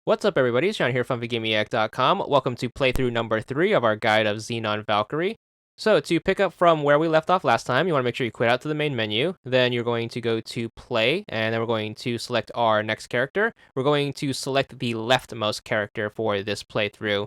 What's up, everybody? It's John here from VidGamiac.com. Welcome to playthrough number 3 of our guide of Xenon Valkyrie. So, to pick up from where we left off last time, you want to make sure you quit out to the main menu. Then you're going to go to Play, and then we're going to select our next character. We're going to select the leftmost character for this playthrough.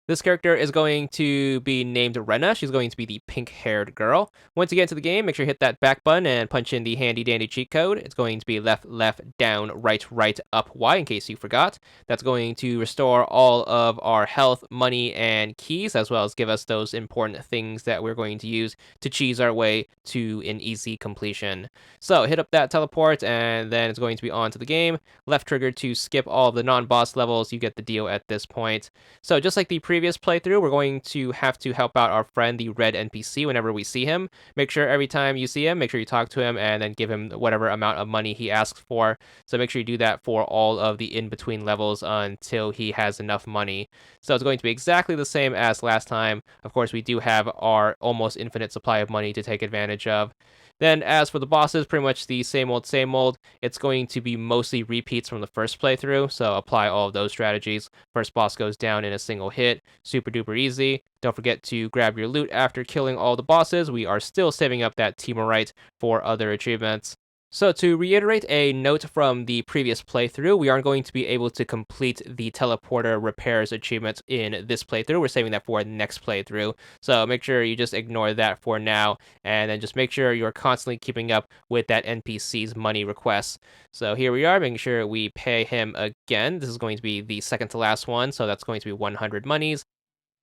This character is going to be named Rena. She's going to be the pink-haired girl. Once you get into the game, make sure you hit that back button and punch in the handy-dandy cheat code. It's going to be left, left, down, right, right, up, Y, in case you forgot. That's going to restore all of our health, money, and keys, as well as give us those important things that we're going to use to cheese our way to an easy completion. So hit up that teleport, and then it's going to be on to the game. Left trigger to skip all of the non-boss levels. You get the deal at this point. So just like the previous playthrough, we're going to have to help out our friend, the red NPC, whenever we see him. Make sure every time you see him, make sure you talk to him and then give him whatever amount of money he asks for. So make sure you do that for all of the in-between levels until he has enough money. So it's going to be exactly the same as last time. Of course, we do have our almost infinite supply of money to take advantage of. Then as for the bosses, pretty much the same old, same old. It's going to be mostly repeats from the first playthrough, so apply all of those strategies. First boss goes down in a single hit, super duper easy. Don't forget to grab your loot after killing all the bosses. We are still saving up that Teamorite for other achievements. So to reiterate a note from the previous playthrough, we aren't going to be able to complete the teleporter repairs achievement in this playthrough. We're saving that for the next playthrough. So make sure you just ignore that for now, and then just make sure you're constantly keeping up with that NPC's money requests. So here we are, making sure we pay him again. This is going to be the second to last one, so that's going to be 100 monies.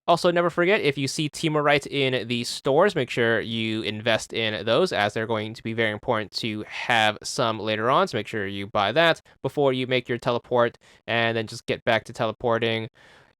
Also, never forget, if you see Teamorite in the stores, make sure you invest in those, as they're going to be very important to have some later on. So make sure you buy that before you make your teleport, and then just get back to teleporting.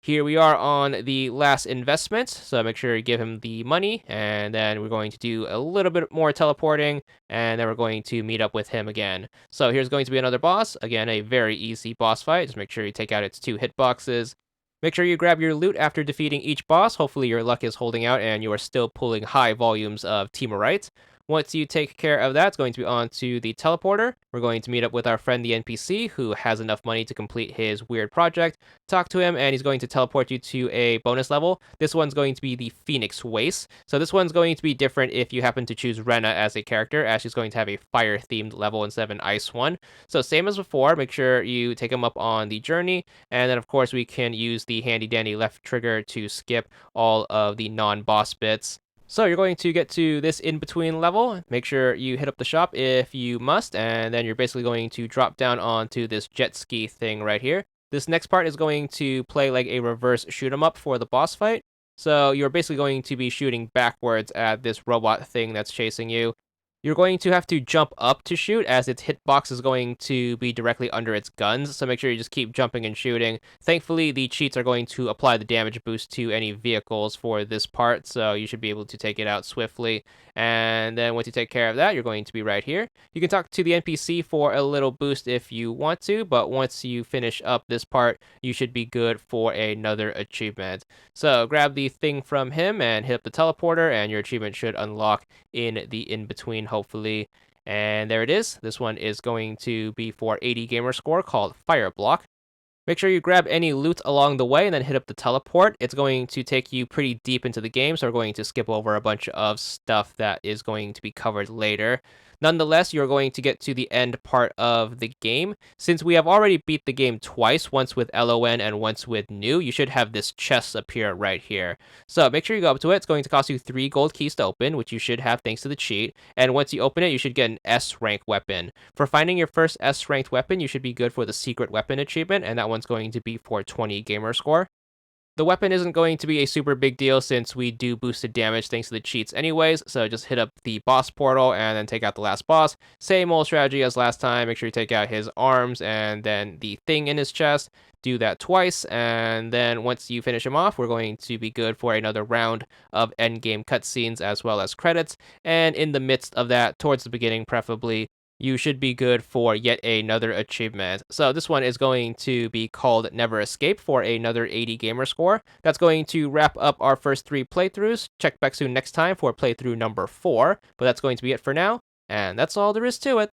Here we are on the last investment, so make sure you give him the money, and then we're going to do a little bit more teleporting, and then we're going to meet up with him again. So here's going to be another boss. Again, a very easy boss fight. Just make sure you take out its 2 hitboxes. Make sure you grab your loot after defeating each boss. Hopefully your luck is holding out and you are still pulling high volumes of Teamorite. Once you take care of that, it's going to be on to the teleporter. We're going to meet up with our friend, the NPC, who has enough money to complete his weird project. Talk to him, and he's going to teleport you to a bonus level. This one's going to be the Phoenix Waste. So this one's going to be different if you happen to choose Rena as a character, as she's going to have a fire-themed level instead of an ice one. So same as before, make sure you take him up on the journey. And then, of course, we can use the handy-dandy left trigger to skip all of the non-boss bits. So you're going to get to this in-between level. Make sure you hit up the shop if you must, and then you're basically going to drop down onto this jet ski thing right here. This next part is going to play like a reverse shoot 'em up for the boss fight. So you're basically going to be shooting backwards at this robot thing that's chasing you. You're going to have to jump up to shoot, as its hitbox is going to be directly under its guns, so make sure you just keep jumping and shooting. Thankfully, the cheats are going to apply the damage boost to any vehicles for this part, so you should be able to take it out swiftly. And then once you take care of that, you're going to be right here. You can talk to the NPC for a little boost if you want to, but once you finish up this part, you should be good for another achievement. So grab the thing from him and hit up the teleporter, and your achievement should unlock in the in-between, hopefully. And there it is. This one is going to be for 80 gamer score, called Fire Block. Make sure you grab any loot along the way and then hit up the teleport. It's going to take you pretty deep into the game, so we're going to skip over a bunch of stuff that is going to be covered later. Nonetheless, you're going to get to the end part of the game. Since we have already beat the game twice, once with LON and once with New, you should have this chest appear right here. So make sure you go up to it. It's going to cost you 3 gold keys to open, which you should have thanks to the cheat. And once you open it, you should get an S rank weapon. For finding your first S ranked weapon, you should be good for the secret weapon achievement, and that one's going to be for 20 gamer score. The weapon isn't going to be a super big deal since we do boosted damage thanks to the cheats anyways, so just hit up the boss portal and then take out the last boss. Same old strategy as last time. Make sure you take out his arms and then the thing in his chest. Do that twice, and then once you finish him off, we're going to be good for another round of endgame cutscenes as well as credits. And in the midst of that, towards the beginning preferably, you should be good for yet another achievement. So this one is going to be called Never Escape for another 80 gamer score. That's going to wrap up our first 3 playthroughs. Check back soon next time for playthrough number 4, but that's going to be it for now, and that's all there is to it.